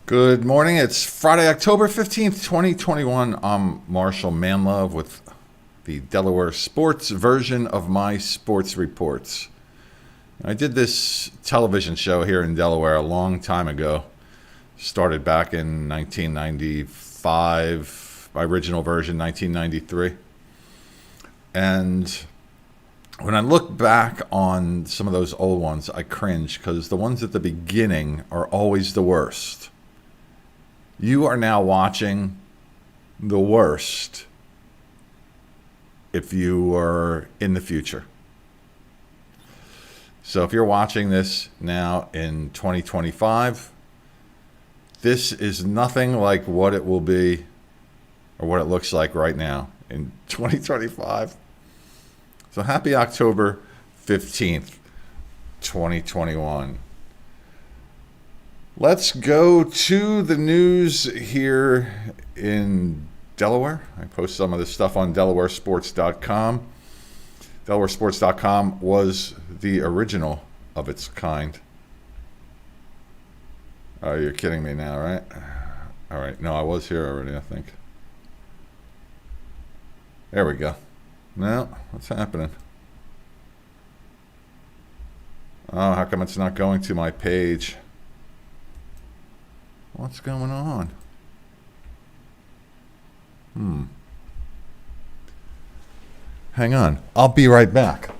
Good morning. It's Friday, October 15th, 2021. I'm Marshall Manlove with the Delaware sports version of my sports reports. I did this television show here in Delaware a long time ago. Started back in 1995, my original version, 1993. And when I look back on some of those old ones, I cringe because the ones at the beginning are always the worst. You are now watching the worst if you are in the future. So if you're watching this now in 2025, this is nothing like what it will be or what it looks like right now in 2025. So happy October 15th, 2021. Let's go to the news here in Delaware. I post some of this stuff on DelawareSports.com. DelawareSports.com was the original of its kind. Oh, you're kidding me now, right? All right. No, I was here already, I think. There we go. No, what's happening? Oh, how come it's not going to my page? What's going on? Hang on. I'll be right back.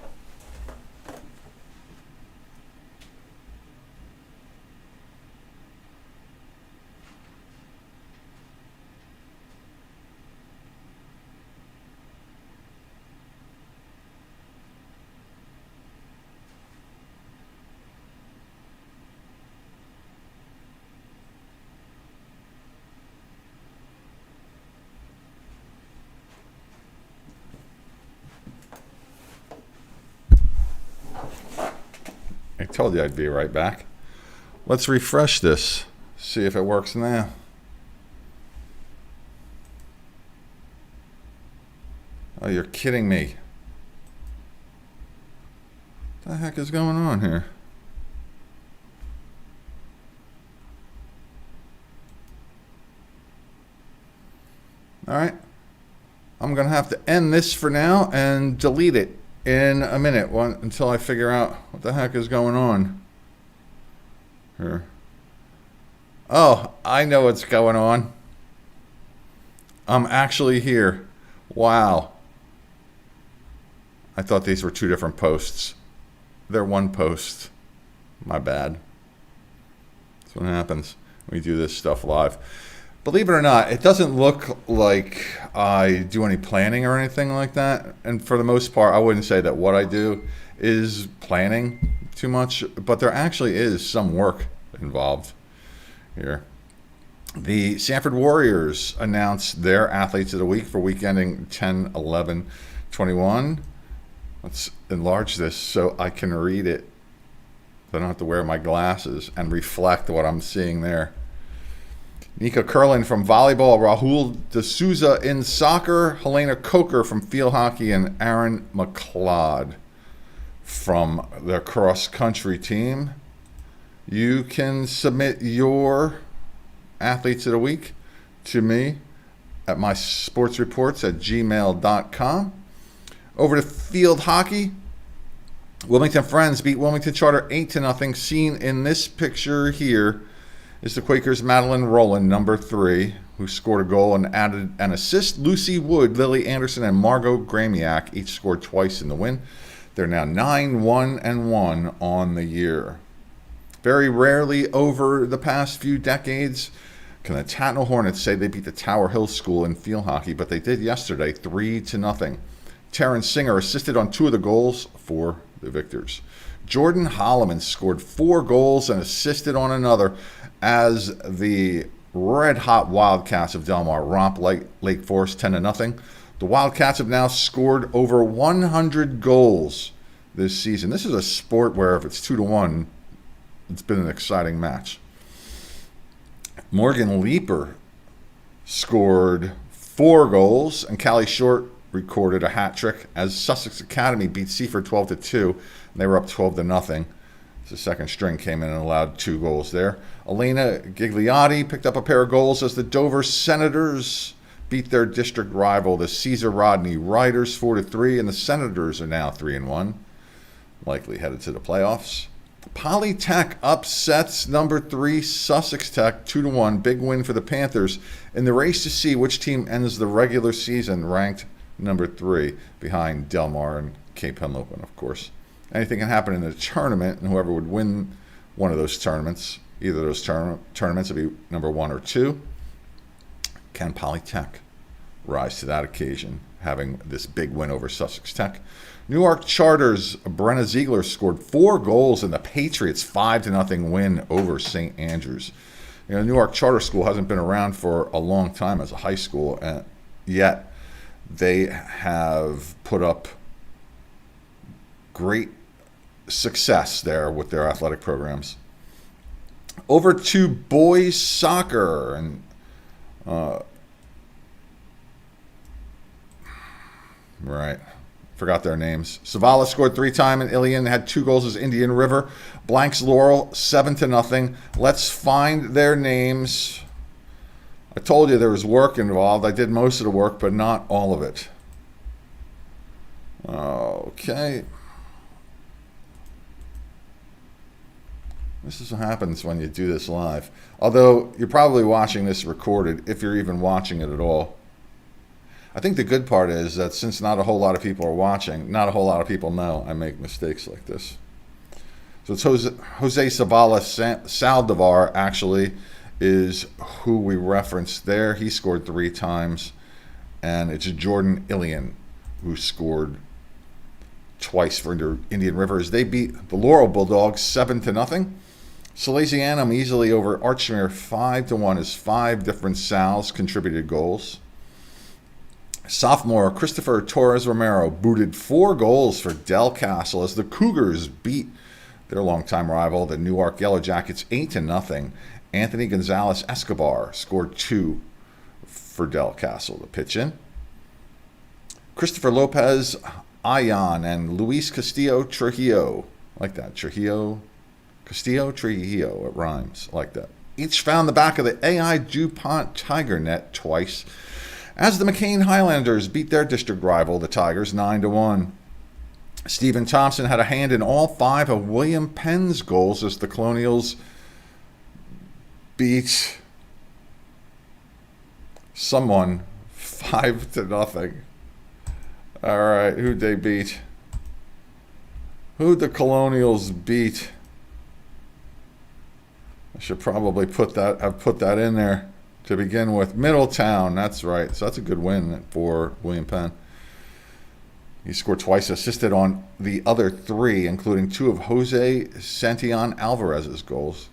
I told you I'd be right back. Let's refresh this, see if it works now. Oh, you're kidding me. What the heck is going on here? All right. I'm going to have to end this for now and delete it in a minute until I figure out what the heck is going on here. Oh, I know what's going on. I'm actually here. Wow. I thought these were two different posts. They're one post. My bad. That's what happens when we do this stuff live. Believe it or not, it doesn't look like I do any planning or anything like that. And for the most part, I wouldn't say that what I do is planning too much, but there actually is some work involved here. The Sanford Warriors announced their athletes of the week for week ending 10/11/21. Let's enlarge this so I can read it. I don't have to wear my glasses and reflect what I'm seeing there. Nika Curlin from volleyball, Rahul D'Souza in soccer, Helena Coker from field hockey, and Aaron McLeod from the cross-country team. You can submit your athletes of the week to me at mysportsreports@gmail.com. Over to field hockey. Wilmington Friends beat Wilmington Charter 8-0. Seen in this picture here is the Quakers' Madeline Rowland, number 3, who scored a goal and added an assist. Lucy Wood, Lily Anderson, and Margot Gramiak each scored twice in the win. They're now 9-1-1 on the year. Very rarely over the past few decades can the Tatnall Hornets say they beat the Tower Hill School in field hockey, but they did yesterday, 3-0. Taryn Singer assisted on 2 of the goals for the victors. Jordan Holloman scored 4 goals and assisted on another as the red-hot Wildcats of Delmar romp Lake Forest 10-0. The Wildcats have now scored over 100 goals this season. This is a sport where if it's 2-1, it's been an exciting match. Morgan Leeper scored 4 goals, and Callie Short recorded a hat trick as Sussex Academy beat Seaford 12-2. And they were up 12-0. The second string came in and allowed 2 goals there. Elena Gigliotti picked up a pair of goals as the Dover Senators beat their district rival, the Caesar Rodney Riders, 4-3, and the Senators are now 3-1, likely headed to the playoffs. Polytech upsets number 3 Sussex Tech 2-1. Big win for the Panthers in the race to see which team ends the regular season ranked number 3 behind Del Mar and Cape Henlopen, of course. Anything can happen in the tournament, and whoever would win one of those tournaments, either of those tournaments would be number 1 or 2. Can Polytech rise to that occasion, having this big win over Sussex Tech? Newark Charters' Brenna Ziegler scored 4 goals in the Patriots' 5-0 win over St. Andrews. You know, Newark Charter School hasn't been around for a long time as a high school, yet they have put up great success there with their athletic programs. Over to boys soccer, and forgot their names. Savala scored 3 times, and Ilion had 2 goals as Indian River. Blanks Laurel 7-0. Let's find their names. I told you there was work involved. I did most of the work, but not all of it. Okay. This is what happens when you do this live. Although you're probably watching this recorded, if you're even watching it at all. I think the good part is that since not a whole lot of people are watching, not a whole lot of people know I make mistakes like this. So it's Jose Savala Saldivar, actually, is who we referenced there. He scored 3 times. And it's Jordan Ilion who scored twice for Indian River as they beat the Laurel Bulldogs 7-0. Salesianum easily over Archmere 5-1 as 5 different Sals contributed goals. Sophomore Christopher Torres Romero booted 4 goals for Del Castle as the Cougars beat their longtime rival, the Newark Yellow Jackets, 8-0. Anthony Gonzalez Escobar scored 2 for Del Castle to pitch in. Christopher Lopez Ayan and Luis Castillo Trujillo, like that, Castillo Trujillo, it rhymes, like that. Each found the back of the AI DuPont Tiger net twice, as the McCain Highlanders beat their district rival, the Tigers, 9-1. Stephen Thompson had a hand in all 5 of William Penn's goals as the Colonials beat someone 5-0. All right, who'd they beat? Who'd the Colonials beat? I should probably put that in there to begin with. Middletown, that's right. So that's a good win for William Penn. He scored twice, assisted on the other 3, including 2 of Jose Santillan Alvarez's goals.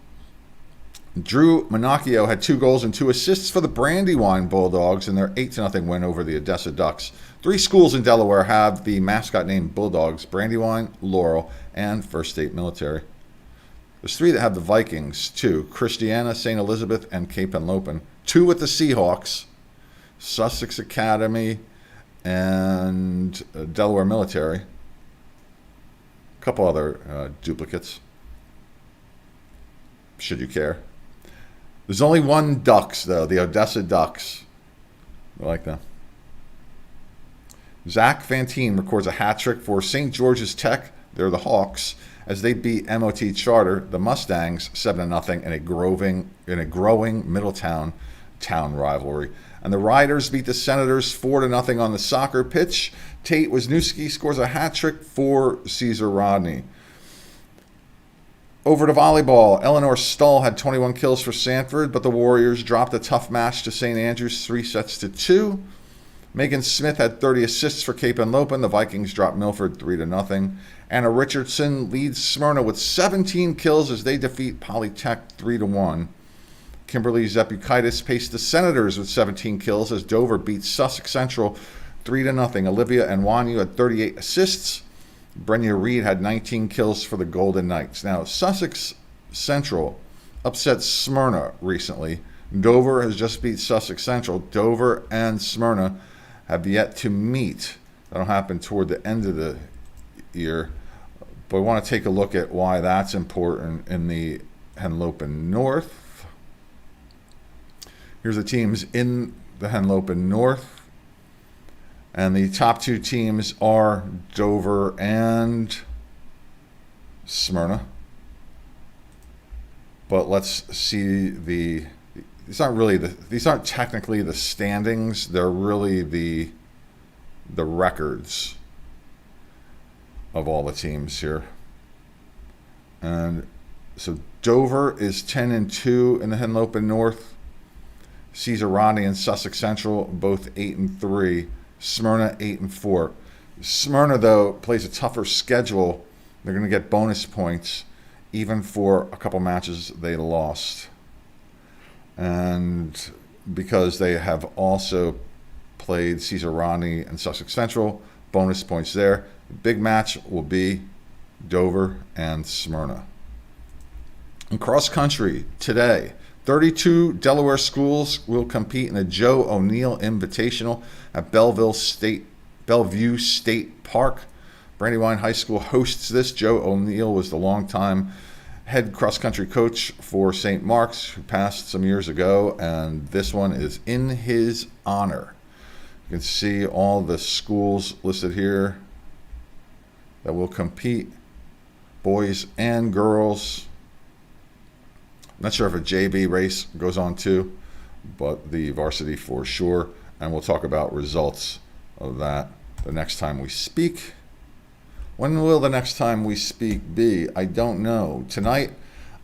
Drew Monacchio had 2 goals and 2 assists for the Brandywine Bulldogs in their 8-0 win over the Odessa Ducks. 3 schools in Delaware have the mascot named Bulldogs: Brandywine, Laurel, and First State Military. There's 3 that have the Vikings, too: Christiana, St. Elizabeth, and Cape Henlopen. 2 with the Seahawks: Sussex Academy and Delaware Military. A couple other duplicates, should you care. There's only 1 Ducks, though, the Odessa Ducks. I like them. Zach Fantine records a hat trick for St. George's Tech. They're the Hawks, as they beat MOT Charter, the Mustangs, 7-0 in a growing Middletown town rivalry. And the Riders beat the Senators 4-0 on the soccer pitch. Tate Wisniewski scores a hat trick for Caesar Rodney. Over to volleyball, Eleanor Stull had 21 kills for Sanford, but the Warriors dropped a tough match to St. Andrews 3-2. Megan Smith had 30 assists for Cape Henlopen. The Vikings dropped Milford 3-0. Anna Richardson leads Smyrna with 17 kills as they defeat Polytech 3-1. Kimberly Zepukaitis paced the Senators with 17 kills as Dover beat Sussex Central 3-0. Olivia Nwanyu had 38 assists. Brenya Reed had 19 kills for the Golden Knights. Now, Sussex Central upset Smyrna recently. Dover has just beat Sussex Central. Dover and Smyrna have yet to meet. That'll happen toward the end of the year. But I want to take a look at why that's important in the Henlopen North. Here's the teams in the Henlopen North. And the top two teams are Dover and Smyrna. But let's see these aren't technically the standings. They're really the records of all the teams here. And so Dover is 10-2 in the Henlopen North. Caesar Rodney and Sussex Central both 8-3. Smyrna 8-4. Smyrna, though, plays a tougher schedule. They're going to get bonus points even for a couple matches they lost. And because they have also played Caesar Rodney and Sussex Central, bonus points there. The big match will be Dover and Smyrna. In cross country today, 32 Delaware schools will compete in the Joe O'Neill Invitational at Bellevue State Park. Brandywine High School hosts this. Joe O'Neill was the longtime head cross-country coach for St. Mark's, who passed some years ago, and this one is in his honor. You can see all the schools listed here that will compete, boys and girls. I'm not sure if a JV race goes on too, but the varsity for sure, and we'll talk about results of that the next time we speak. When will the next time we speak be? I don't know. Tonight,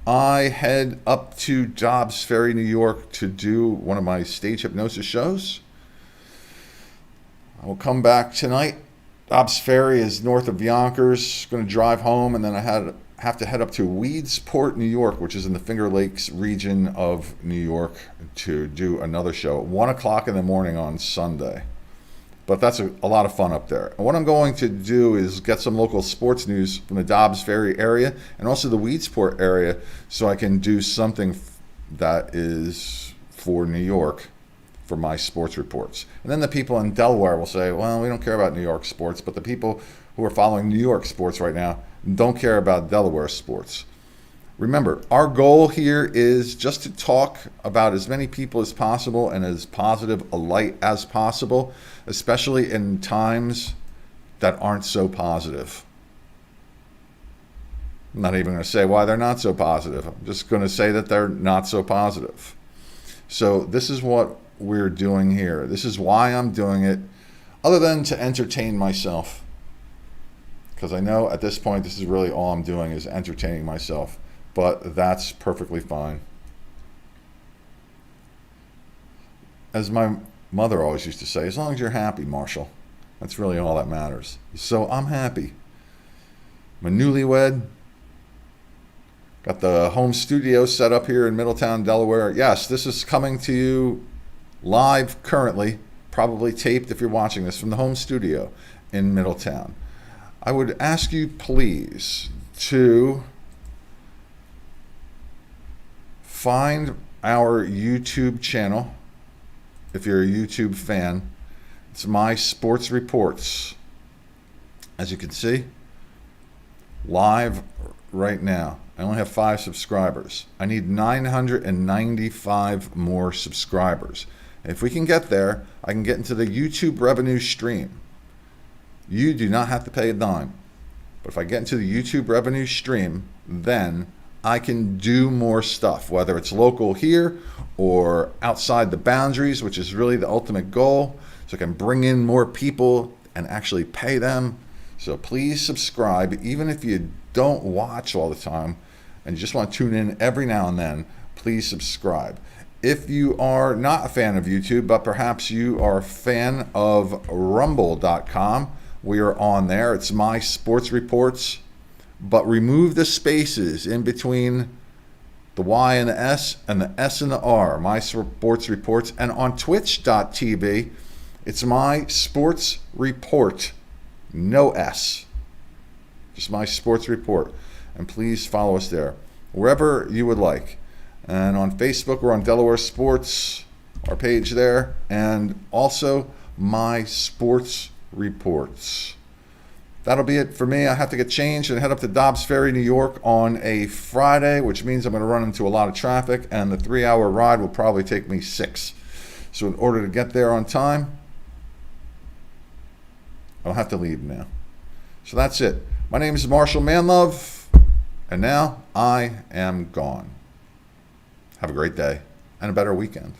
I head up to Dobbs Ferry, New York to do one of my stage hypnosis shows. I will come back tonight. Dobbs Ferry is north of Yonkers. Going to drive home, and then I have to head up to Weedsport, New York, which is in the Finger Lakes region of New York, to do another show at 1 o'clock in the morning on Sunday. But that's a lot of fun up there. And what I'm going to do is get some local sports news from the Dobbs Ferry area and also the Weedsport area, so I can do something that is for New York for my sports reports. And then the people in Delaware will say, well, we don't care about New York sports, but the people who are following New York sports right now don't care about Delaware sports. Remember, our goal here is just to talk about as many people as possible and as positive a light as possible, especially in times that aren't so positive. I'm not even going to say why they're not so positive. I'm just going to say that they're not so positive. So this is what we're doing here. This is why I'm doing it, other than to entertain myself. Because I know at this point, this is really all I'm doing is entertaining myself. But that's perfectly fine. As my mother always used to say, as long as you're happy, Marshall, that's really all that matters. So I'm happy. I'm a newlywed. Got the home studio set up here in Middletown, Delaware. Yes, this is coming to you live currently, probably taped if you're watching this, from the home studio in Middletown. I would ask you please to find our YouTube channel if you're a YouTube fan. It's My Sports Reports. As you can see, live right now. I only have 5 subscribers. I need 995 more subscribers. If we can get there, I can get into the YouTube revenue stream. You do not have to pay a dime. But if I get into the YouTube revenue stream, then I can do more stuff, whether it's local here or outside the boundaries, which is really the ultimate goal. So I can bring in more people and actually pay them. So please subscribe, even if you don't watch all the time and you just want to tune in every now and then, please subscribe. If you are not a fan of YouTube, but perhaps you are a fan of rumble.com, we are on there. It's My Sports Reports. But remove the spaces in between the Y and the S and the S and the R. My Sports Reports. And on twitch.tv, it's My Sports Report. No S. Just My Sports Report. And please follow us there, wherever you would like. And on Facebook, we're on Delaware Sports, our page there. And also My Sports Reports. That'll be it for me. I have to get changed and head up to Dobbs Ferry, New York on a Friday, which means I'm going to run into a lot of traffic, and the 3-hour ride will probably take me 6. So in order to get there on time, I'll have to leave now. So that's it. My name is Marshall Manlove, and now I am gone. Have a great day and a better weekend.